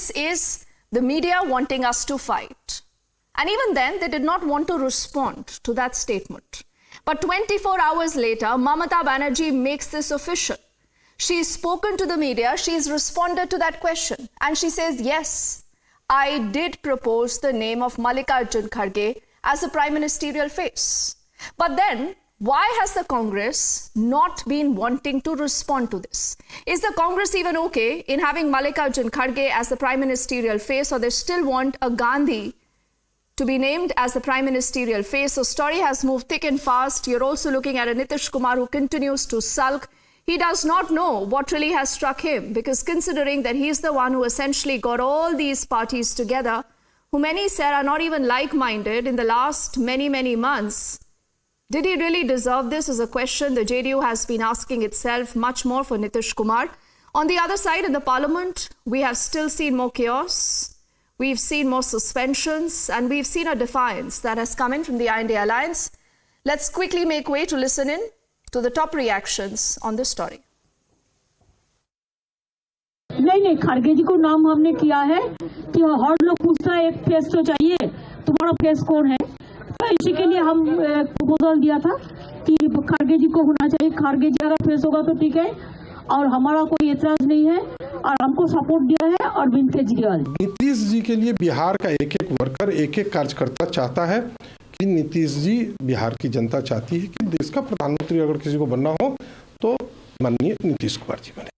this is the media wanting us to fight. And even then, they did not want to respond to that statement. But 24 hours later, Mamata Banerjee makes this official. She's spoken to the media, she's responded to that question, and she says, yes, I did propose the name of Mallikarjun Kharge as a prime ministerial face. But then, why has the Congress not been wanting to respond to this? Is the Congress even okay in having Mallikarjun Kharge as the prime ministerial face, or they still want a Gandhi to be named as the prime ministerial face? So story has moved thick and fast. You're also looking at a Nitish Kumar who continues to sulk. He does not know what really has struck him, because considering that he's the one who essentially got all these parties together, who many said are not even like-minded in the last many months, did he really deserve this is a question the JDU has been asking itself much more for Nitish Kumar. On the other side, in the parliament, we have still seen more chaos. We've seen more suspensions, and we've seen a defiance that has come in from the INDI alliance. Let's quickly make way to listen in to the top reactions on this story. नहीं खड़गे जी को नाम हमने किया है कि हर लोग पूछता है एक फेस तो चाहिए, तुम्हारा फेस कौन है, तो इसी के लिए हम प्रपोजल दिया था कि खड़गे जी को होना चाहिए। खड़गे जी अगर फेस होगा तो ठीक है, और हमारा कोई एतराज नहीं है, और हमको सपोर्ट दिया है अरविंद केजरीवाल। नीतीश जी के लिए बिहार का एक एक वर्कर, एक एक कार्यकर्ता चाहता है कि नीतीश जी, बिहार की जनता चाहती है कि देश का प्रधानमंत्री अगर किसी को बनना हो तो माननीय नीतीश कुमार जी बने।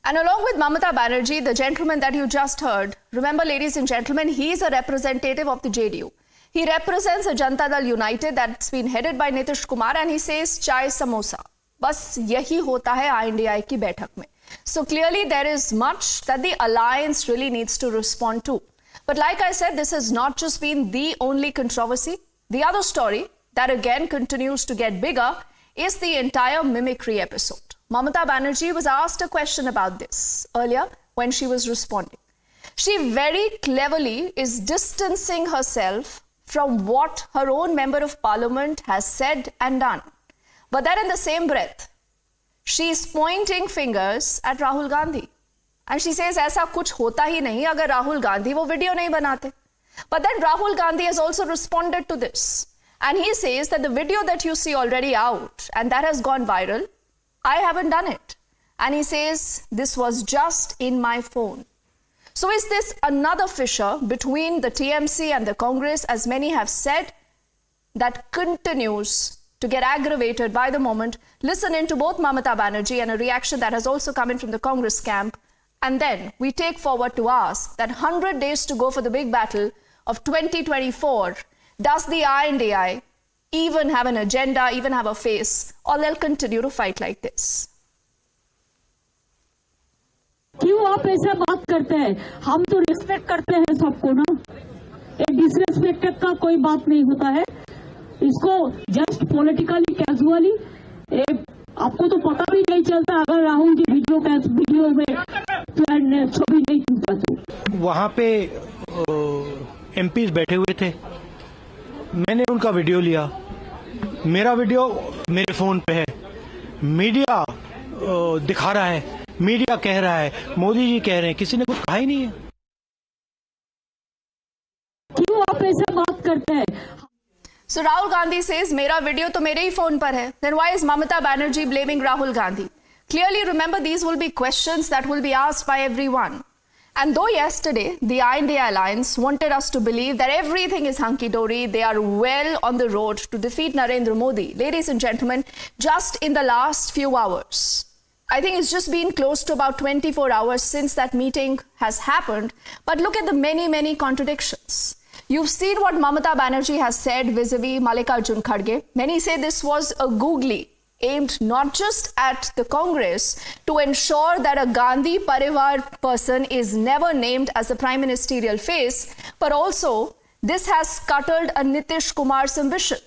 And along with Mamata Banerjee, the gentleman that you just heard, remember, ladies and gentlemen, he is a representative of the JDU. He represents a Janata Dal United that's been headed by Nitish Kumar, and he says, chai samosa. Bas yahi hota hai INDI ki baithak mein. So clearly there is much that the alliance really needs to respond to. But like I said, this has not just been the only controversy. The other story that again continues to get bigger is the entire mimicry episode. Mamata Banerjee was asked a question about this earlier when she was responding. She very cleverly is distancing herself from what her own member of parliament has said and done. But then in the same breath, she is pointing fingers at Rahul Gandhi. And she says, ऐसा कुछ होता ही नहीं अगर राहुल गांधी वो video नहीं बनाते. But then Rahul Gandhi has also responded to this. And he says that the video that you see already out and that has gone viral, I haven't done it. And he says, this was just in my phone. So is this another fissure between the TMC and the Congress, as many have said, that continues to get aggravated by the moment? Listen in to both Mamata Banerjee and a reaction that has also come in from the Congress camp. And then we take forward to ask that 100 days to go for the big battle of 2024, does the INDI even have an agenda, even have a face, or they'll continue to fight like this? क्यों आप ऐसा बात करते हैं? हम तो respect करते हैं सबको ना, एक डिसरिस्पेक्ट का कोई बात नहीं होता है। इसको जस्ट पॉलिटिकली कैजुअली, आपको तो पता भी नहीं चलता अगर राहुल जी वीडियो में छवि नहीं छूटा तो। वहाँ पे एमपीज बैठे हुए थे, मैंने उनका वीडियो लिया, मेरा वीडियो मेरे फोन पे है, मीडिया दिखा रहा है, मीडिया कह रहा है, मोदी जी कह रहे हैं, किसी ने कुछ कहा ही नहीं है। क्यों आप ऐसा बात करते हैं? So Rahul Gandhi says, मेरा वीडियो तो मेरे ही फोन पर है. Then why is Mamata Banerjee blaming Rahul Gandhi? Clearly, remember, these will be questions that will be asked by everyone. And though yesterday the INDI alliance wanted us to believe that everything is hunky-dory, they are well on the road to defeat Narendra Modi. Ladies and gentlemen, just in the last few hours, I think it's just been close to about 24 hours since that meeting has happened. But look at the many contradictions. You've seen what Mamata Banerjee has said vis-a-vis Mallikarjun Kharge. Many say this was a googly aimed not just at the Congress to ensure that a Gandhi Parivar person is never named as a prime ministerial face, but also this has scuttled a Nitish Kumar's ambition.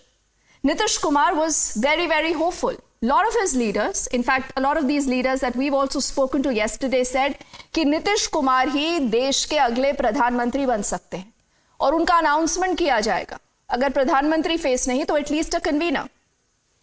Nitish Kumar was very hopeful. A lot of his leaders, in fact, a lot of these leaders that we've also spoken to yesterday said कि Nitish Kumar ही देश के अगले प्रधानमंत्री बन सकते हैं और उनका अनाउंसमेंट किया जाएगा. अगर प्रधानमंत्री फेस नहीं तो at least a convener.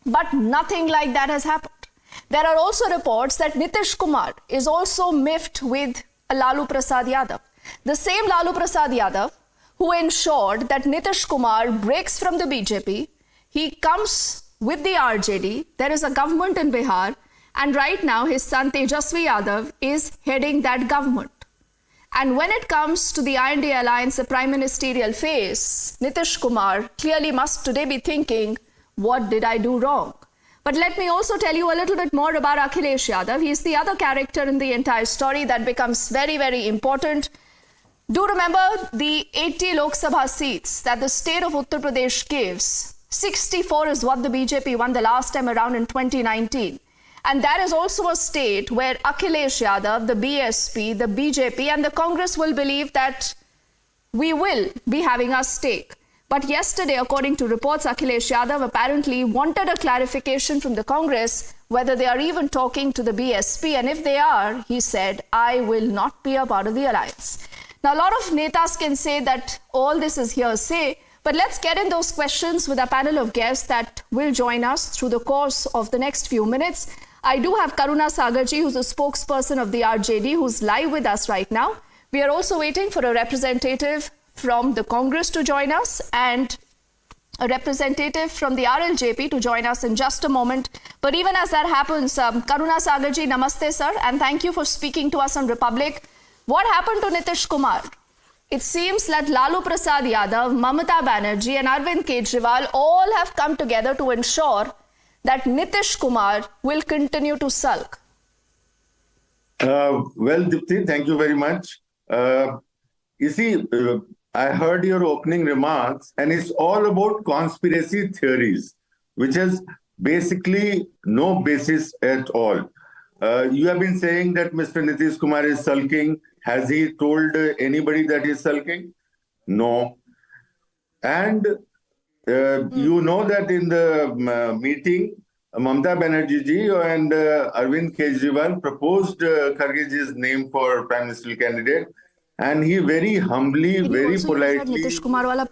But nothing like that has happened. There are also reports that Nitish Kumar is also miffed with Lalu Prasad Yadav. The same Lalu Prasad Yadav who ensured that Nitish Kumar breaks from the BJP. He comes with the RJD. There is a government in Bihar, and right now his son Tejasvi Yadav is heading that government. And when it comes to the INDI alliance, the prime ministerial phase, Nitish Kumar clearly must today be thinking, what did I do wrong? But let me also tell you a little bit more about Akhilesh Yadav. He is the other character in the entire story that becomes very, very important. Do remember the 80 Lok Sabha seats that the state of Uttar Pradesh gives. 64 is what the BJP won the last time around in 2019. And that is also a state where Akhilesh Yadav, the BSP, the BJP and the Congress will believe that we will be having our stake. But yesterday, according to reports, Akhilesh Yadav apparently wanted a clarification from the Congress whether they are even talking to the BSP. And if they are, he said, I will not be a part of the alliance. Now, a lot of netas can say that all this is hearsay, but let's get in those questions with a panel of guests that will join us through the course of the next few minutes. I do have Karuna Sagarji, who's a spokesperson of the RJD, who's live with us right now. We are also waiting for a representative from the Congress to join us and a representative from the RLJP to join us in just a moment. But even as that happens, Karuna Sagarji, namaste, sir, and thank you for speaking to us on Republic. What happened to Nitish Kumar? It seems that Lalu Prasad Yadav, Mamata Banerjee and Arvind Kejriwal all have come together to ensure that Nitish Kumar will continue to sulk. Well, Dipti, thank you very much. You see, I heard your opening remarks, and it's all about conspiracy theories, which has basically no basis at all. You have been saying that Mr. Nitish Kumar is sulking. Has he told anybody that he's sulking? No. And you know that in the meeting, Mamata Banerjee ji and Arvind Kejriwal proposed Khargeji's name for Prime Minister candidate. And he very humbly, very politely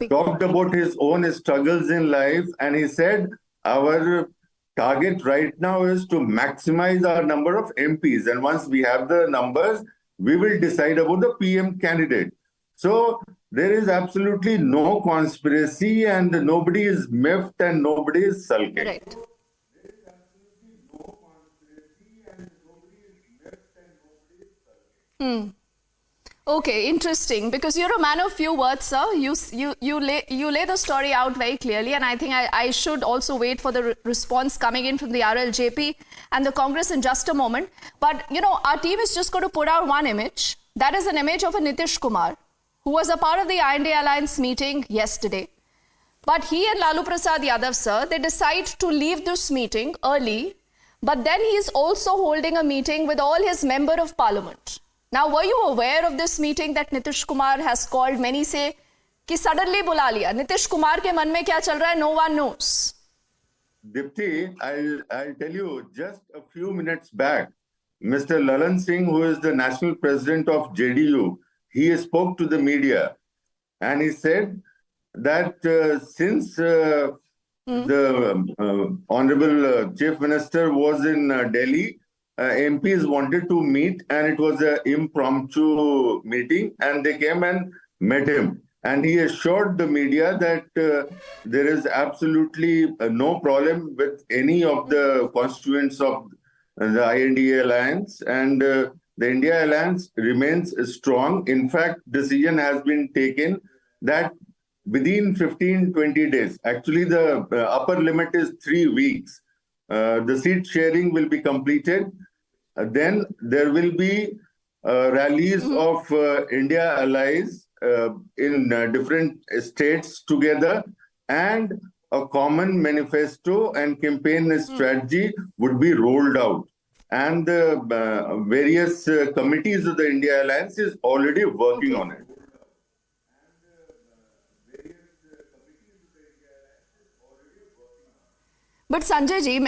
talked about his own struggles in life. And he said, our target right now is to maximize our number of MPs. And once we have the numbers, we will decide about the PM candidate. So there is absolutely no conspiracy and nobody is miffed and nobody is sulking. Correct. There is absolutely no conspiracy and nobody is miffed and nobody is sulking. Okay, interesting, because you're a man of few words, sir. You lay the story out very clearly, and I think I should also wait for the response coming in from the RLJP and the Congress in just a moment. But, you know, our team is just going to put out one image. That is an image of a Nitish Kumar, who was a part of the INDI Alliance meeting yesterday. But he and Lalu Prasad Yadav, sir, they decide to leave this meeting early, but then he is also holding a meeting with all his member of parliament. Now, were you aware of this meeting that Nitish Kumar has called? Many say कि suddenly बुला लिया. Nitish Kumar के मन में क्या चल रहा है? No one knows. Dipti, I'll tell you, just a few minutes back, Mr. Lalan Singh, who is the national president of JDU, he spoke to the media and he said that since the Honorable Chief Minister was in Delhi, MPs wanted to meet and it was an impromptu meeting and they came and met him. And he assured the media that there is absolutely no problem with any of the constituents of the INDI alliance, and the India alliance remains strong. In fact, decision has been taken that within 15-20 days, actually the upper limit is 3 weeks, the seat sharing will be completed. Then there will be rallies of India allies in different states together, and a common manifesto and campaign strategy would be rolled out. And the various committees of the India alliance is already working on it. But Sanjay ji,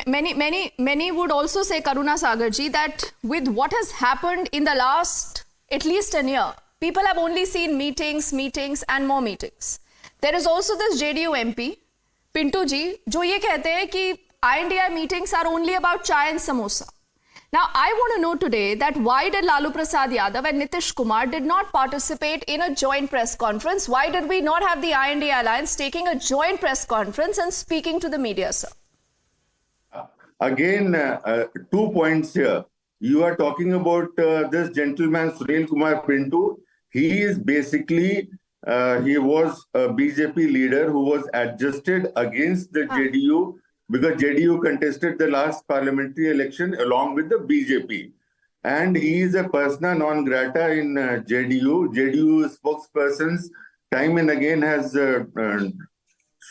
many would also say, Karuna Sagar ji, that with what has happened in the last at least a year, people have only seen meetings and more meetings. There is also this JDU MP, Pintu ji, जो ये कहते हैं कि INDI meetings are only about chai and samosa. Now, I want to know today that why did Lalu Prasad Yadav and Nitish Kumar did not participate in a joint press conference? Why did we not have the INDI alliance taking a joint press conference and speaking to the media, sir? Again, 2 points here. You are talking about this gentleman, Sunil Kumar Pintu. He is basically, he was a BJP leader who was adjusted against the JDU because JDU contested the last parliamentary election along with the BJP. And he is a persona non grata in JDU. JDU spokespersons time and again has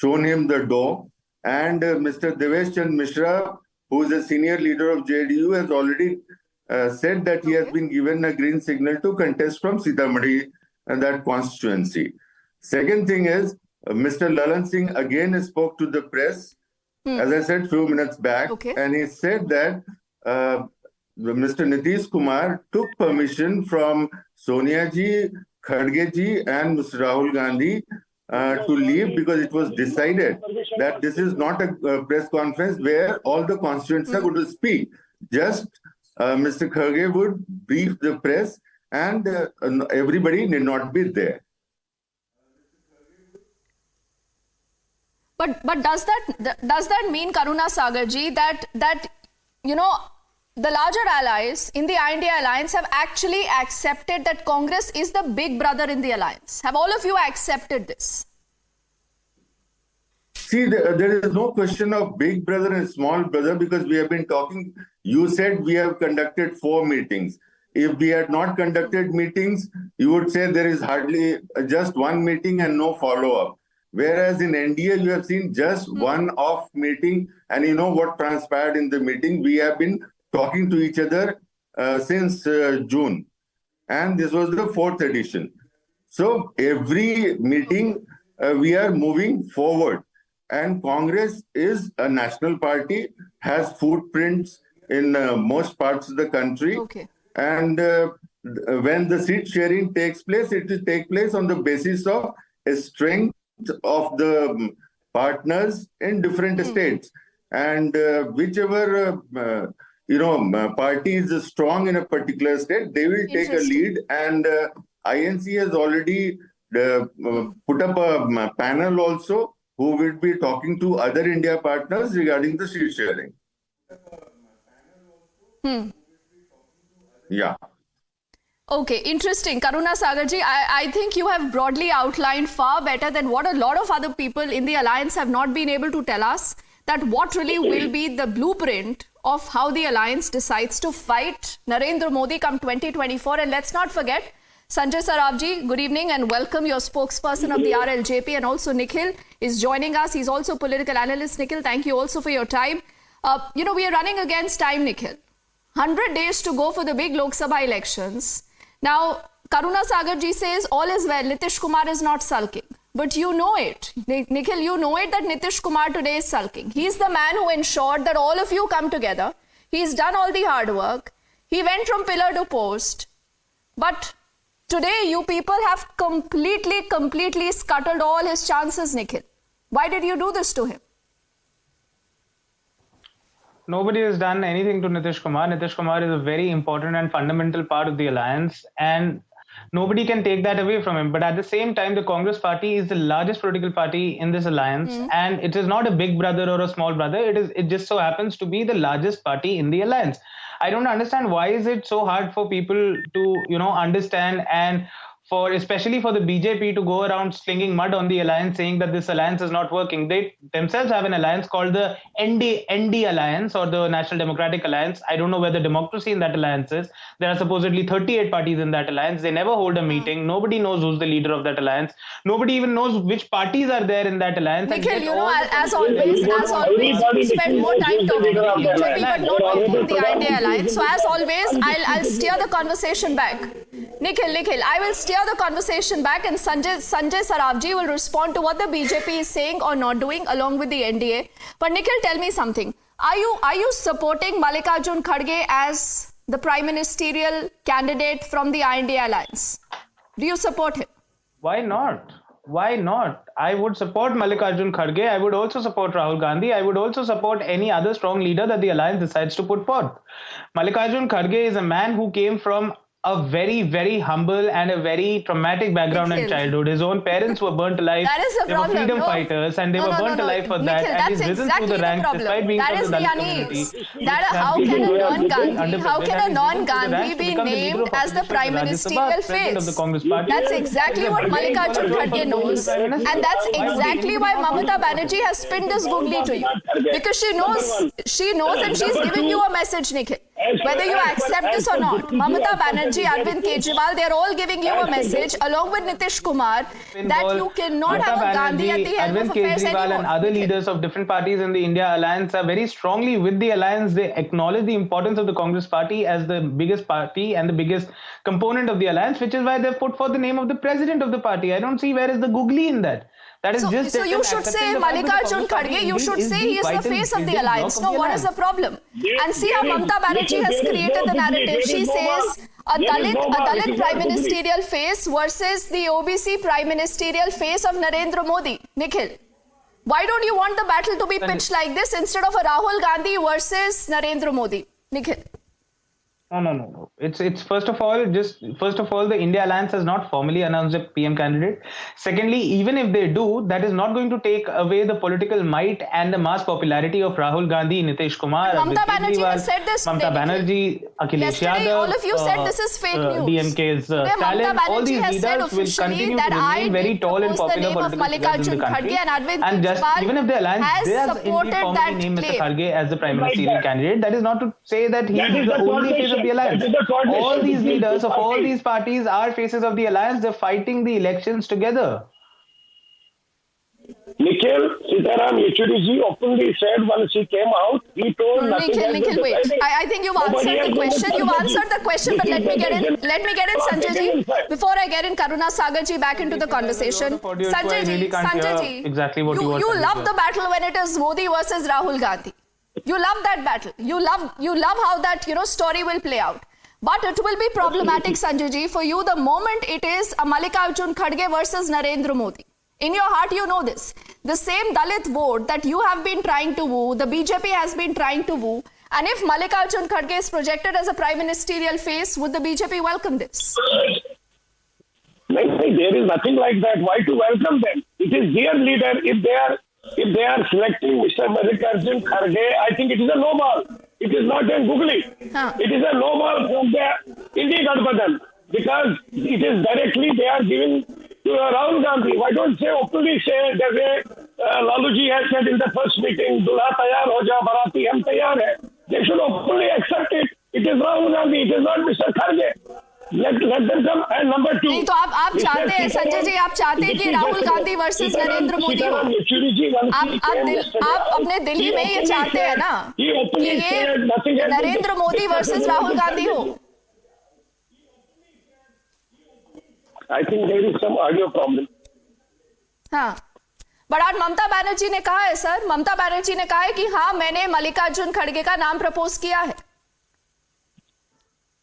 shown him the door. And Mr. Devesh Chand Mishra, who is a senior leader of JDU, has already said that he has been given a green signal to contest from Sitamarhi and that constituency. Second thing is, Mr. Lalan Singh again spoke to the press, as I said few minutes back, and he said that Mr. Nitish Kumar took permission from Sonia ji, Kharge ji and Mr. Rahul Gandhi to leave because it was decided that this is not a press conference where all the constituents are going to speak. Just Mr. Kharge would brief the press and everybody need not be there. But does that mean, Karuna Sagarji, that you know, the larger allies in the INDI alliance have actually accepted that Congress is the big brother in the alliance? Have all of you accepted this? See, there is no question of big brother and small brother because we have been talking. You said we have conducted 4 meetings. If we had not conducted meetings, you would say there is hardly just 1 meeting and no follow-up. Whereas in NDA, you have seen just one off meeting, and you know what transpired in the meeting. We have been talking to each other since June, and this was the 4th edition. So every meeting, we are moving forward. And Congress is a national party, has footprints in most parts of the country. And when the seat sharing takes place, it will take place on the basis of a strength of the partners in different states. And whichever party is strong in a particular state, they will take a lead. And INC has already put up a panel also who will be talking to other India partners regarding the seat sharing. Yeah. Okay, interesting. Karuna Sagarji, I think you have broadly outlined far better than what a lot of other people in the alliance have not been able to tell us, that what really will be the blueprint of how the alliance decides to fight Narendra Modi come 2024. And let's not forget, Sanjay Sarabji, good evening and welcome. Your spokesperson of the RLJP, and also Nikhil is joining us. He's also a political analyst. Nikhil, thank you also for your time. We are running against time, Nikhil. 100 days to go for the big Lok Sabha elections. Now, Karuna Sagarji says all is well. Nitish Kumar is not sulking. But you know it. Nikhil, you know it that Nitish Kumar today is sulking. He's the man who ensured that all of you come together. He's done all the hard work. He went from pillar to post. But today, you people have completely scuttled all his chances, Nikhil. Why did you do this to him? Nobody has done anything to Nitish Kumar. Nitish Kumar is a very important and fundamental part of the alliance, and nobody can take that away from him. But at the same time, the Congress party is the largest political party in this alliance, and it is not a big brother or a small brother. It just so happens to be the largest party in the alliance. I don't understand why is it so hard for people to, understand, and especially for the BJP to go around slinging mud on the alliance, saying that this alliance is not working. They themselves have an alliance called the ND Alliance, or the National Democratic Alliance. I don't know where the democracy in that alliance is. There are supposedly 38 parties in that alliance. They never hold a meeting. Nobody knows who's the leader of that alliance. Nobody even knows which parties are there in that alliance. Nikhil, as always, we spend more time talking about BJP but not talking the INDI alliance. So as always, I'll steer the conversation back. Nikhil, I will steer the conversation back, and Sanjay Sarabji will respond to what the BJP is saying or not doing along with the NDA. But Nikhil, tell me something. Are you supporting Mallikarjun Kharge as the prime ministerial candidate from the INDI alliance? Do you support him? Why not? Why not? I would support Mallikarjun Kharge. I would also support Rahul Gandhi. I would also support any other strong leader that the alliance decides to put forth. Mallikarjun Kharge is a man who came from a very, very humble and a very traumatic background in Nikhil. childhood. His own parents were burnt alive. That is the They were problem. freedom No. fighters and they No, were no, burnt no, no. alive for that. Nikhil, And that's he's risen exactly through the the ranks problem. despite being That from is the the Dalit unease. community. That how can a non-Gandhi, Under how pressure, can a and he's risen through the non-Gandhi ranks to be become the leader named of as the opposition prime in Rajya Sabha, ministerial president of the face? Congress party. That's exactly what Mallikarjun Kharge knows, and that's exactly why Mamata Banerjee has spinned this googly to you, because she knows, and she's giving you a message, Nikhil. Whether you accept this or not, Mamata Banerjee, Arvind Kejriwal, they're all giving you a message, along with Nitish Kumar, that you cannot have a Gandhi at the helm of Arvind affairs Kejriwal anymore. and other leaders of different parties in the India alliance are very strongly with the alliance. They acknowledge the importance of the Congress party as the biggest party and the biggest component of the alliance, which is why they've put forth the name of the president of the party. I don't see where is the googly in that. That is So you them should say accepting the fact that the Mallikarjun Congress party Kharge, you indeed should is say he is the vital face of the building alliance. block No, of what is the problem? And see how Mamata Banerjee has created the narrative. She says a Dalit prime ministerial face versus the OBC prime ministerial face of Narendra Modi. Nikhil, why don't you want the battle to be pitched like this instead of a Rahul Gandhi versus Narendra Modi? Nikhil. No. It's first of all, the India Alliance has not formally announced a PM candidate. Secondly, even if they do, that is not going to take away the political might and the mass popularity of Rahul Gandhi, Nitish Kumar, Mamata Arvind Banerjee Kejriwal, has said this Mamata today. Banerjee, Akhilesh Yesterday, Yadav, all of you said this is fake news. DMK's Today, Stalin. Mamata All Banerjee these has said leaders will officially continue that to I remain very did tall and propose the popular name of political figures in the Mallikarjun country. Kharge and Arvind And just Kejriwal even if the alliance has does supported indeed formally that name Mr. claim. Kharge as the prime ministerial candidate, that is not to say that he is the only face of the alliance. All these leaders of all these parties are faces of the alliance. They're fighting the elections together. Nikhil, Sitaram Yechuri ji openly said once he came out, he told nothing has been Nikhil, wait. decided. I think you've answered the question. You've answered the question, but let me get in, Sanjay ji. Before I get in Karuna Sagar ji back into the conversation. Sanjay ji, exactly what you love the battle when it is Modi versus Rahul Gandhi. You love that battle. You love how that story will play out. But it will be problematic, Sanjay ji, for you the moment it is a Mallikarjun Kharge versus Narendra Modi. In your heart, you know this. The same Dalit vote that you have been trying to woo, the BJP has been trying to woo. And if Mallikarjun Kharge is projected as a prime ministerial face, would the BJP welcome this? No, there is nothing like that. Why to welcome them? It is their leader. If they are selecting Mr. Mallikarjun Kharge, I think it is a no ball. It is not a googly. It is a no ball from the INDI Gadbadhan, because it is directly they are giving to Rahul Gandhi. Why don't they openly say the way Laluji has said in the first meeting, Dulha tayar ho ja, barati hum tayar hai. They should openly accept it. It is Rahul Gandhi. It is not Mr. Kharge. Let them come. And number two. नहीं तो आप चाहते हैं संजय जी, आप चाहते हैं कि Rahul Gandhi versus Narendra Modi हो? आप अपने दिल्ली में ये चाहते हैं ना कि ये नरेंद्र मोदी वर्सेस राहुल गांधी हो? I think there is some audio problem. हाँ, बट आज ममता बनर्जी ने कहा है सर, ममता बनर्जी ने कहा है कि हाँ मैंने मल्लिकार्जुन खड़गे का नाम प्रपोज किया है।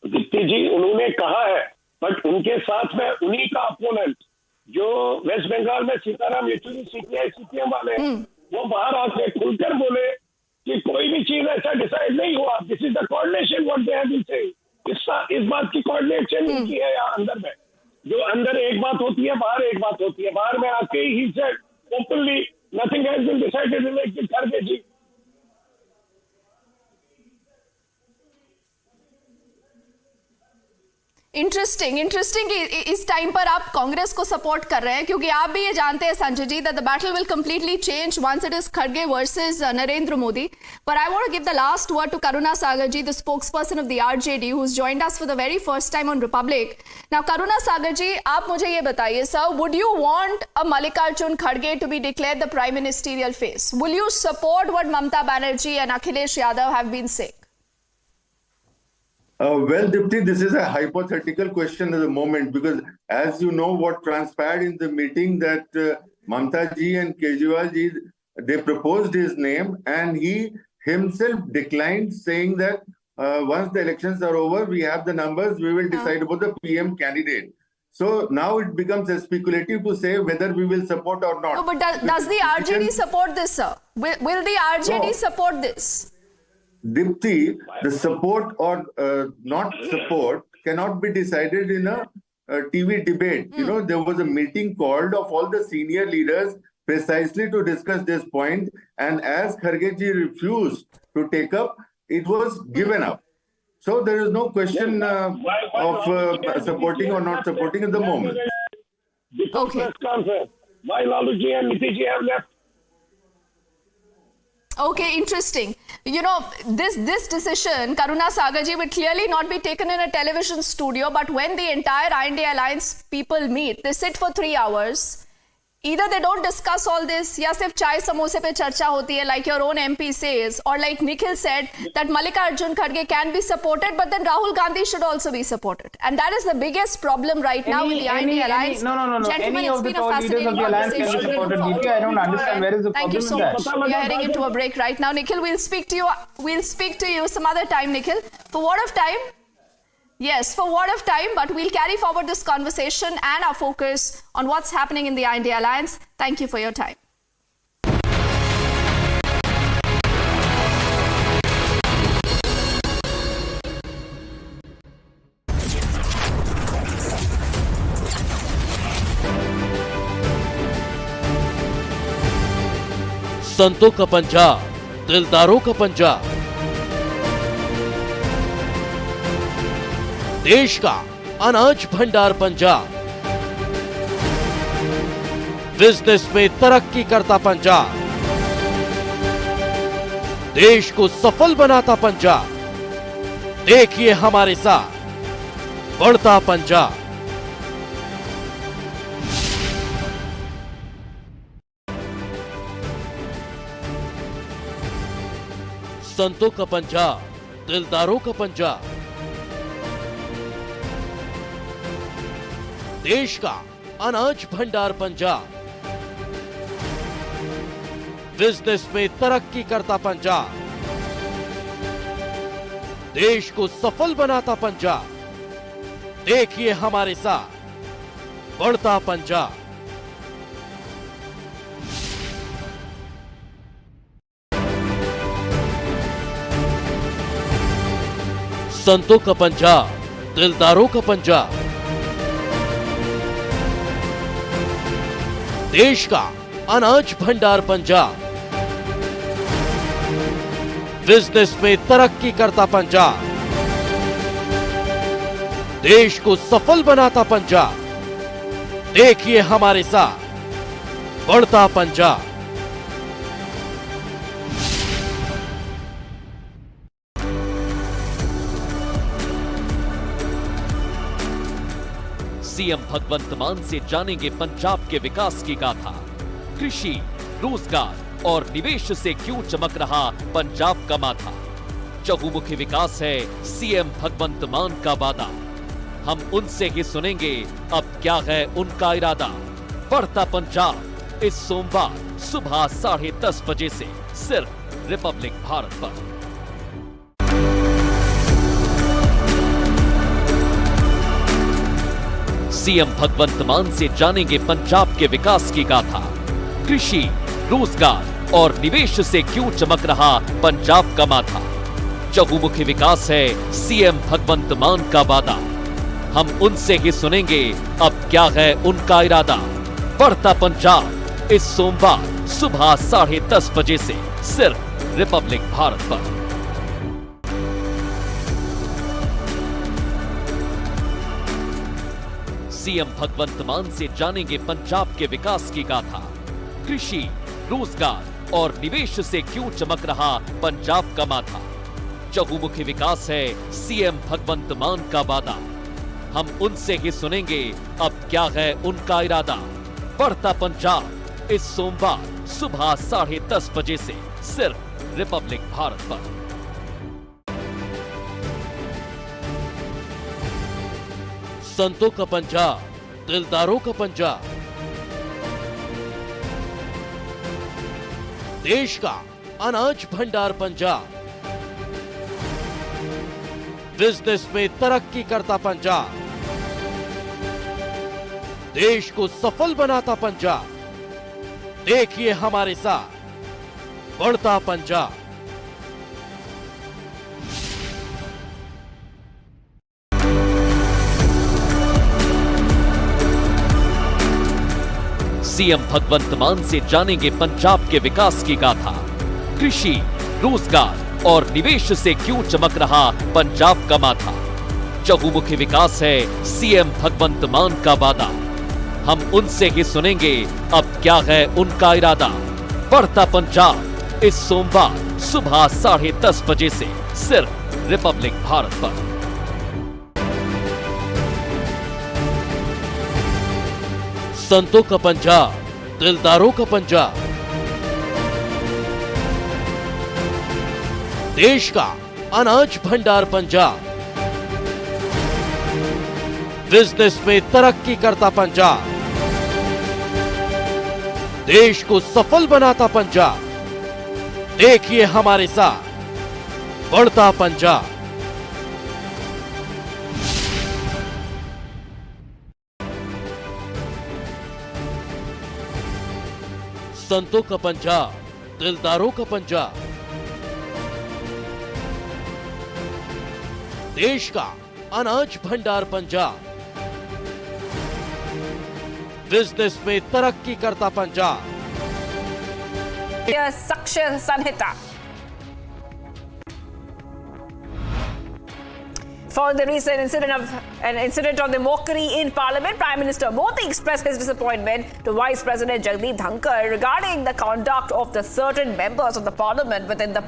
दीप्ति जी उन्होंने कहा है, बट उनके साथ में उन्हीं का अपोनेंट जो वेस्ट बंगाल में सीताराम येचुरी सीपीएम वाले वो बाहर आके खुलकर बोले कि कोई भी चीज ऐसा डिसाइड नहीं हुआ। This is the coordination what they have been saying. इस बात की कोऑर्डिनेशन की है यहाँ अंदर में, जो अंदर एक बात होती है, बाहर एक बात होती है। बाहर में आके he said openly nothing has been decided related खड़गे जी। इंटरेस्टिंग कि इस टाइम पर आप कांग्रेस को सपोर्ट कर रहे हैं, क्योंकि आप भी ये जानते हैं Sanjay ji that the battle will completely change once it is खड़गे वर्सेस नरेंद्र मोदी। पर I want to give the last word to Karuna Sagar ji, the spokesperson of the RJD who has joined us for the very first time on Republic. Now Karuna Sagar ji, आप मुझे ये बताइए sir, would you want a Mallikarjun खड़गे to be declared the prime ministerial face? Will you support what Mamata Banerjee and Akhilesh Yadav have been saying? Well, Dipti, this is a hypothetical question at the moment, because as you know, what transpired in the meeting that Mamata ji and Kejriwal ji, they proposed his name and he himself declined, saying that once the elections are over, we have the numbers, we will decide about the PM candidate. So now it becomes speculative to say whether we will support or not. No, but does the RJD support this, sir? Will the RJD support this? Dipti, the support or not support cannot be decided in a TV debate. You know, there was a meeting called of all the senior leaders precisely to discuss this point, and as Kharge ji refused to take up, it was given up. So there is no question of supporting or not supporting at the moment. Okay. Press conference. Why Laluji and Nitish have left? Okay, interesting. You know, this decision, Karuna Sagarji, will clearly not be taken in a television studio, but when the entire INDI Alliance people meet, they sit for 3 hours. Either they don't discuss all this, या सिर्फ चाय समोसे पे चर्चा होती है, like your own MP says, or like Nikhil said, that Mallikarjun Kharge can be supported, but then Rahul Gandhi should also be supported. And that is the biggest problem right now with the INDI Alliance. No. Gentlemen, Any it's of the been a tall leaders fascinating of the alliance can be conversation. supported. Niti, I don't understand where is the Thank problem you with so that. much. We are heading into a break right now. Nikhil, we'll speak to you some other time, Nikhil. For what of time? Yes, for what of time, but we'll carry forward this conversation and our focus on what's happening in the INDI Alliance. Thank you for your time. संतों का पंजाब, दिलदारों का पंजाब, देश का अनाज भंडार Punjab, business में तरक्की करता पंजाब, देश को सफल बनाता पंजाब। देखिए हमारे साथ बढ़ता पंजाब। संतों का पंजाब, दिलदारों का पंजाब, देश का अनाज भंडार पंजाब, बिजनेस में तरक्की करता पंजाब, देश को सफल बनाता पंजाब। देखिए हमारे साथ बढ़ता पंजाब। संतों का पंजाब, दिलदारों का पंजाब, देश का अनाज भंडार पंजाब, बिजनेस में तरक्की करता पंजाब, देश को सफल बनाता पंजाब। देखिए हमारे साथ बढ़ता पंजाब। सीएम भगवंत मान से जानेंगे पंजाब के विकास की गाथा। कृषि, रोजगार और निवेश से क्यों चमक रहा पंजाब का माथा। चहुमुखी विकास है सीएम भगवंत मान का वादा। हम उनसे ही सुनेंगे अब क्या है उनका इरादा। बढ़ता पंजाब इस सोमवार सुबह 10:30 बजे से सिर्फ रिपब्लिक भारत पर। सीएम भगवंत मान से जानेंगे पंजाब के विकास की गाथा। कृषि, रोजगार और निवेश से क्यों चमक रहा पंजाब का माथा। चहुमुखी विकास है सीएम भगवंत मान का वादा। हम उनसे ही सुनेंगे अब क्या है उनका इरादा। बढ़ता पंजाब इस सोमवार सुबह 10:30 बजे से सिर्फ रिपब्लिक भारत पर। सीएम भगवंत मान से जानेंगे पंजाब के विकास की गाथा। कृषि, रोजगार और निवेश से क्यों चमक रहा पंजाब का माथा। चहुमुखी विकास है सीएम भगवंत मान का वादा। हम उनसे ही सुनेंगे अब क्या है उनका इरादा। बढ़ता पंजाब इस सोमवार सुबह 10:30 बजे से सिर्फ रिपब्लिक भारत पर। संतों का पंजाब, दिलदारों का पंजाब, देश का अनाज भंडार पंजाब, बिजनेस में तरक्की करता पंजाब, देश को सफल बनाता पंजाब, देखिए हमारे साथ बढ़ता पंजाब। सीएम भगवंत मान से जानेंगे पंजाब के विकास की गाथा। कृषि, रोजगार और निवेश से क्यों चमक रहा पंजाब का माथा। चहुमुखी विकास है सीएम भगवंत मान का वादा। हम उनसे ही सुनेंगे अब क्या है उनका इरादा। बढ़ता पंजाब इस सोमवार सुबह 10:30 बजे से सिर्फ रिपब्लिक भारत पर। संतों का पंजाब, दिलदारों का पंजाब, देश का अनाज भंडार पंजाब, बिजनेस में तरक्की करता पंजाब, देश को सफल बनाता पंजाब। देखिए हमारे साथ बढ़ता पंजाब। संतों का पंजाब, दिलदारों का पंजाब, देश का अनाज भंडार पंजाब, बिजनेस में तरक्की करता Punjab. Sakshya Sanhita. Following the recent incident of the mockery in Parliament, Prime Minister Modi expressed his disappointment to Vice President Jagdeep Dhankar regarding the conduct of the certain members of the Parliament within the